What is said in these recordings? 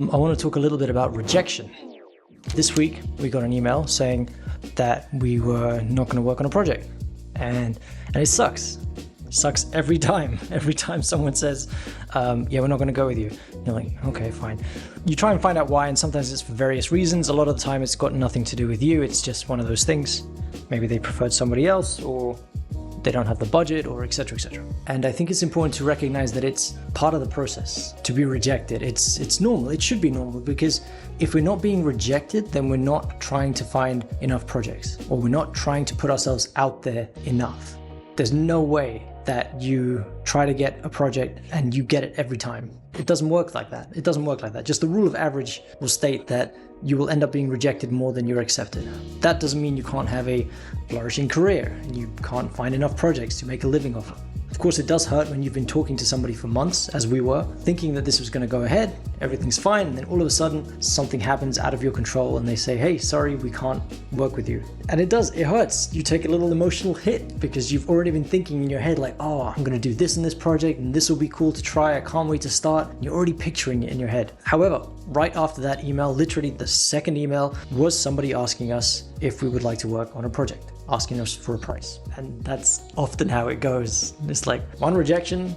I want to talk a little bit about rejection. This week, we got an email saying that we were not going to work on a project. And it sucks. It sucks every time. Every time someone says, yeah, we're not going to go with you. You're like, okay, fine. You try and find out why, and sometimes it's for various reasons. A lot of the time, it's got nothing to do with you. It's just one of those things. Maybe they preferred somebody else, or they don't have the budget, or etc., etc. And I think it's important to recognize that it's part of the process to be rejected. It's normal. It should be normal, because if we're not being rejected, then we're not trying to find enough projects, or we're not trying to put ourselves out there enough. There's no way that you try to get a project and you get it every time. It doesn't work like that. It doesn't work like that. Just the rule of average will state that you will end up being rejected more than you're accepted. That doesn't mean you can't have a flourishing career and you can't find enough projects to make a living off of. Of course, it does hurt when you've been talking to somebody for months, as we were, thinking that this was going to go ahead, everything's fine, and then all of a sudden something happens out of your control and they say, hey, sorry, we can't work with you. And it hurts. You take a little emotional hit because you've already been thinking in your head like, oh, I'm going to do this in this project and this will be cool to try. I can't wait to start. You're already picturing it in your head. However, right after that email, literally the second email, was somebody asking us if we would like to work on a project, asking us for a price. And that's often how it goes. It's like one rejection,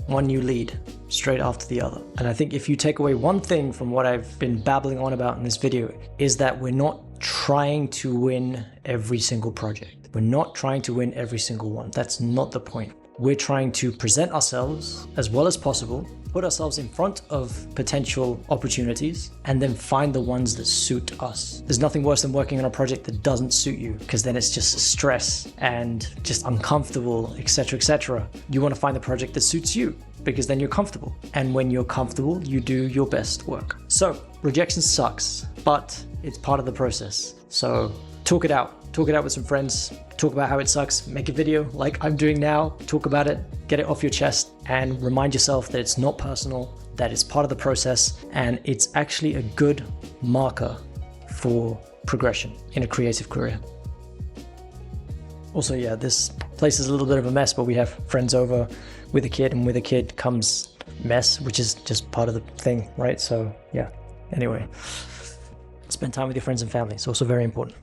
one new lead, straight after the other. And I think if you take away one thing from what I've been babbling on about in this video, is that we're not trying to win every single project. We're not trying to win every single one. That's not the point. We're trying to present ourselves as well as possible, put ourselves in front of potential opportunities, and then find the ones that suit us. There's nothing worse than working on a project that doesn't suit you, because then it's just stress and just uncomfortable, etc., etc. You want to find the project that suits you, because then you're comfortable. And when you're comfortable, you do your best work. So rejection sucks, but it's part of the process. So talk it out. Talk it out with some friends. Talk about how it sucks. Make a video like I'm doing now. Talk about it. Get it off your chest and remind yourself that it's not personal, that it's part of the process, and it's actually a good marker for progression in a creative career. Also, yeah, this place is a little bit of a mess, but we have friends over with a kid, and with a kid comes mess, which is just part of the thing, right? So yeah, anyway, spend time with your friends and family. It's also very important.